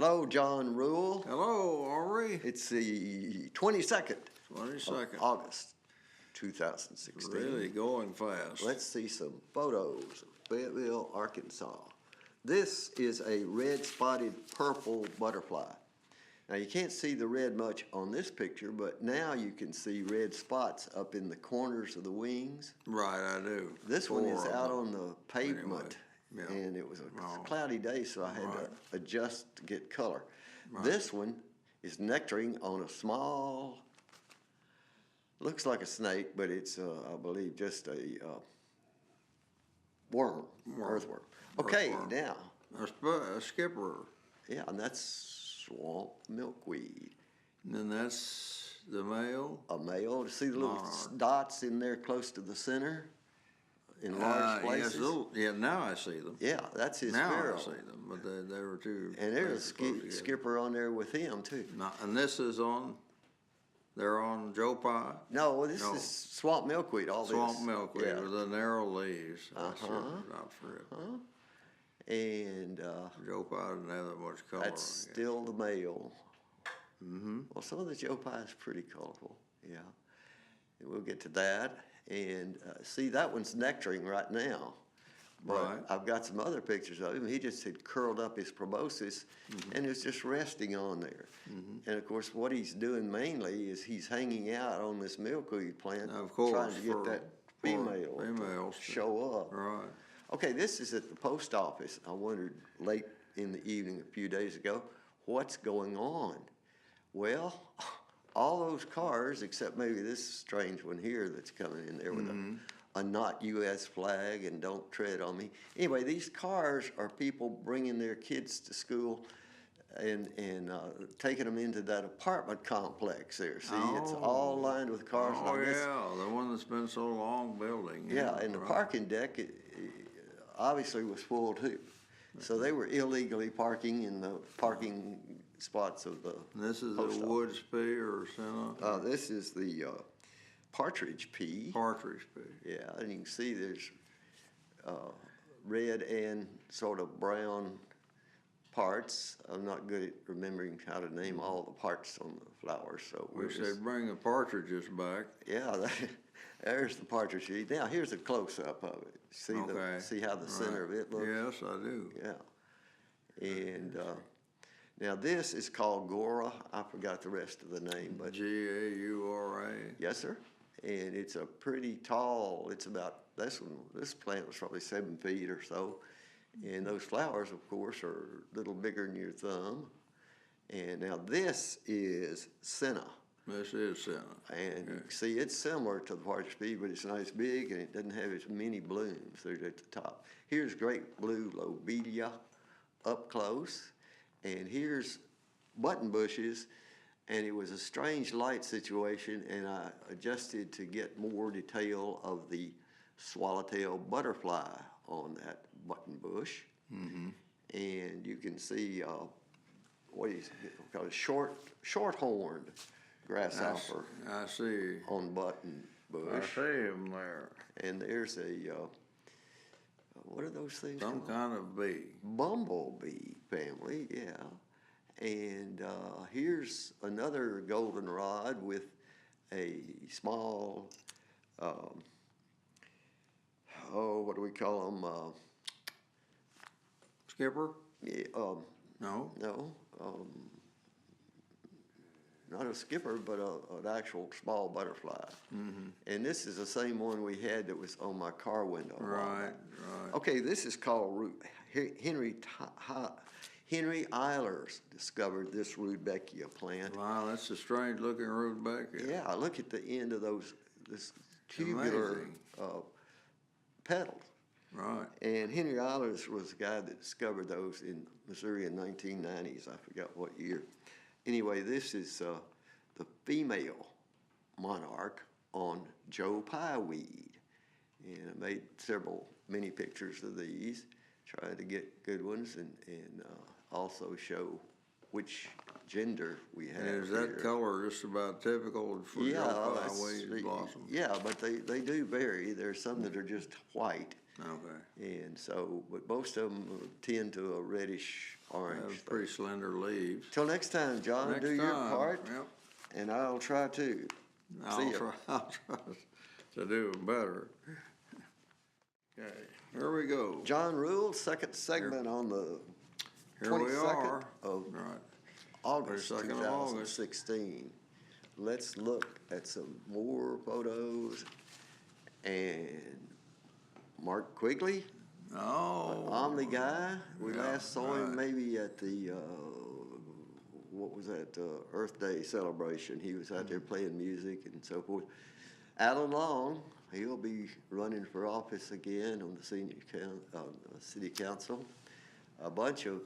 Hello, John Rule. Hello, Aubrey. It's the 22nd of August, 2016. Really going fast. Let's see some photos of Fayetteville, Arkansas. This is a red spotted purple butterfly. Now you can't see the red much on this picture, but now you can see red spots up in the corners of the wings. Right, I do. This one is out on the pavement. Anyway, and it was a cloudy day, so I had to adjust to get color. This one is nectaring on a small, looks like a snake, but it's, I believe, just a earthworm. Okay, now. A skipper. Yeah, and that's swamp milkweed. And then that's the male? A male. See the little dots in there close to the center? In large places? Yes, yeah, now I see them. Yeah, that's his now sparrow. I see them, but they were too. And there's a skipper on there with him, too. And this is on, they're on Joe Pye? No, this is swamp milkweed, all swamp this. milkweed with the narrow leaves. Not for it. And Joe Pye didn't have that much color. that's still the male. Well, some of the Joe Pye is pretty colorful, yeah. And we'll get to that. And see, that one's nectaring right now. But I've got some other pictures of him. He just had curled up his proboscis and is just resting on there. And of course, what he's doing mainly is he's hanging out on this milkweed plant, trying to get that female to show up. Right. Okay, this is at the post office. I wondered late in the evening a few days ago, what's going on? Well, all those cars, except maybe this strange one here that's coming in there with a not U.S. flag and don't tread on me. Anyway, these cars are people bringing their kids to school and taking them into that apartment complex there. See, it's all lined with cars like this. Oh, yeah, the one that's been so long building. Yeah, and the parking deck obviously was full too. So they were illegally parking in the parking spots of the This is the Woods pea or Senna? This is the partridge pea. Partridge pea. Yeah, and you can see there's red and sort of brown parts. I'm not good at remembering how to name all the parts on the flowers. So we say bring the partridges back. Yeah, there's the partridge pea. Now here's a close-up of it. See how the center of it looks? Yes, I do. Yeah. And now this is called Gora. I forgot the rest of the name, but G-A-U-R-A. Yes, sir. And it's a pretty tall. It's about this plant was probably 7 feet or so, and those flowers, of course, are a little bigger than your thumb. And now this is Senna. This is Senna. And you see, it's similar to the partridge pea, but it's nice big, and it doesn't have as many blooms. They're at the top. Here's great blue lobelia up close, and here's button bushes, and it was a strange light situation, and I adjusted to get more detail of the swallowtail butterfly on that button bush. And you can see what is called a short-horned grasshopper. I see. On button bush. I see him there. And there's a what are those things? Some kind of bee. Bumblebee family, yeah. And here's another goldenrod with a small, what do we call them? Skipper? Yeah, No. Not a skipper, but an actual small butterfly. And this is the same one we had that was on my car window. Right. Okay, this is called Henry Eilers discovered this Rudbeckia plant. Wow, that's a strange looking Rudbeckia. Yeah, look at the end of this tubular petals. Right. And Henry Eilers was the guy that discovered those in Missouri in 1990s. I forgot what year. Anyway, this is the female monarch on Joe Pye weed. And I made many pictures of these, tried to get good ones and also show which gender we have And is here. that color just about typical for Williams blossom? Yeah, but they do vary. There's some that are just white. Okay. And so, but most of them tend to a reddish orange. Have pretty slender leaves. Till next time, John, do your part, Yep. and I'll try to. I'll try to do better. Okay, here we go. John Rule, second segment on the Here we 22nd are. of Right. August 22nd of August. 2016. Let's look at some more photos. And Mark Quigley, Oh. Omni guy. We Yeah, last saw him right. maybe at the, what was that, Earth Day celebration. He was out there playing music and so forth. Alan Long, he'll be running for office again on the city council. A bunch of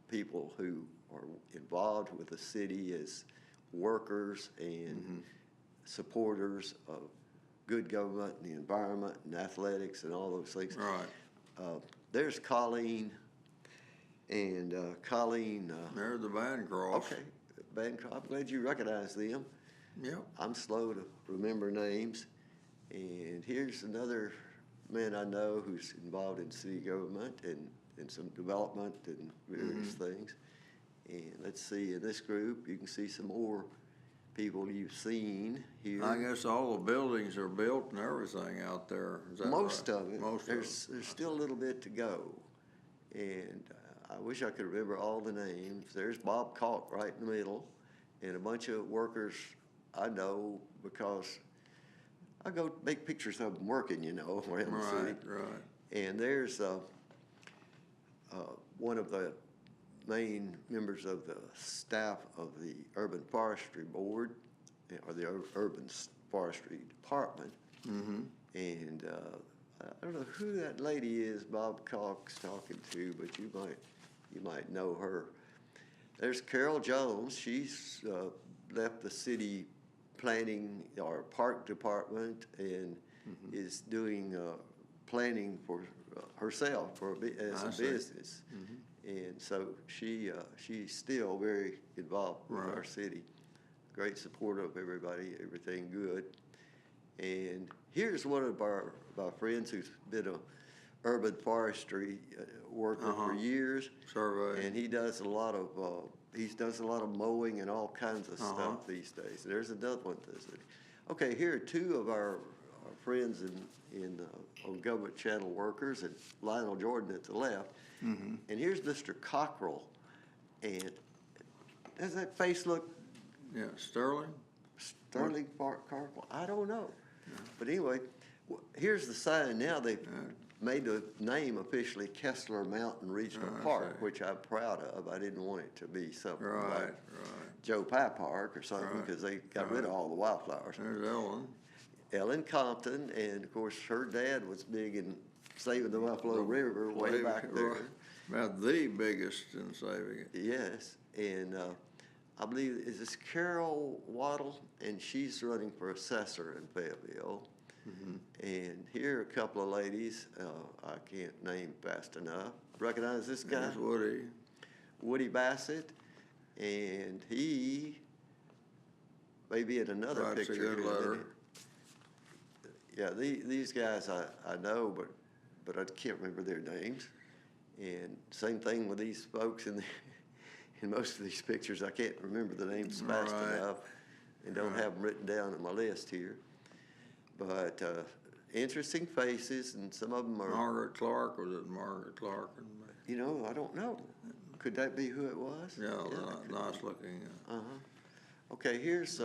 people who are involved with the city as workers and supporters of good government and the environment and athletics and all those things. Right. There's Colleen, and Colleen. There's the Bancroft. Okay, Bancroft. I'm glad you recognize them. Yep. I'm slow to remember names. And here's another man I know who's involved in city government and some development and various things. And let's see, in this group, you can see some more people you've seen here. I guess all the buildings are built and everything out there. Is that Most right? of it. Most There's still a little bit to go. And I wish I could remember all the names. There's Bob Calk right in the middle, and a bunch of workers I know because I go make pictures of them working, you know, around the city. Right. And there's one of the main members of the staff of the Urban Forestry Board, or the Urban Forestry Department. And I don't know who that lady is Bob Calk's talking to, but you might know her. There's Carol Jones. She's left the city planning or park department and is doing planning for herself as a business. And so she's still very involved with our city. Great supporter of everybody, everything good. And here's one of our friends who's been a urban forestry worker for years. Survey. And he does a lot of mowing and all kinds of stuff these days. There's another one. Okay, here are two of our friends on Government Channel Workers, and Lionel Jordan at the left. And here's Mr. Cockrell. And does that face look Yeah, Sterling? Sterling Cockrell? I don't know. But anyway, here's the sign now. They've made the name officially Kessler Mountain Regional Park, which I'm proud of. I didn't want it to be something like Joe Pye Park or something, because they got rid of all the wildflowers. There's Ellen. Ellen Compton, and of course her dad was big in saving the Buffalo River way back there. About the biggest in saving it. Yes, and I believe, is this Carol Waddle? And she's running for assessor in Fayetteville. And here are a couple of ladies I can't name fast enough. Recognize this guy? There's Woody. Woody Bassett, and he may be in another Writes a picture. good letter. Yeah, these guys I know, but I can't remember their names. And same thing with these folks in most of these pictures. I can't remember the names fast enough, and don't have them written down on my list here. But interesting faces, and some of them are. Margaret Clark, was it Margaret Clark? You know, I don't know. Could that be who it was? Yeah, nice looking. Okay, here's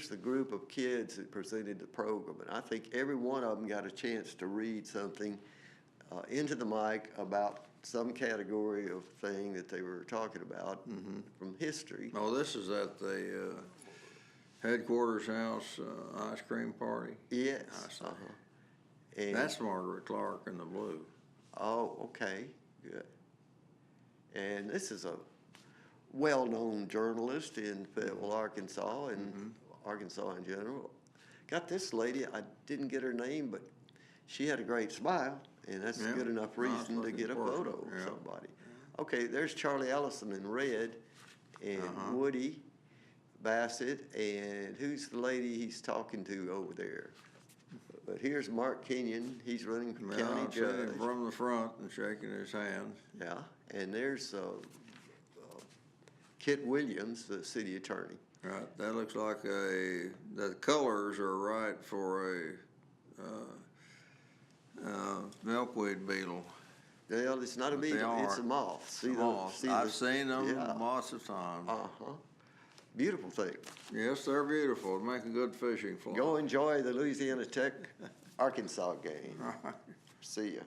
the group of kids that presented the program, and I think every one of them got a chance to read something into the mic about some category of thing that they were talking about from history. Oh, this is at the headquarters house ice cream party? Yes. And That's Margaret Clark in the blue. Oh, okay, good. And this is a well-known journalist in Fayetteville, Arkansas, and Arkansas in general. Got this lady, I didn't get her name, but she had a great smile, and that's good enough reason to get a photo of somebody. Okay, there's Charlie Ellison in red, and Woody Bassett, and who's the lady he's talking to over there? But here's Mark Kenyon, he's running for Yeah, county I've seen him judge. from the front and shaking his hand. Yeah, and there's Kit Williams, the city attorney. Right, that looks like the colors are right for a milkweed beetle. Well, it's not a But they beetle, it's are. a moth. See the- Moths. see I've the- seen them yeah. lots of times. Beautiful thing. Yes, they're beautiful. Make a good fishing fly. Go enjoy the Louisiana Tech Arkansas game. See ya.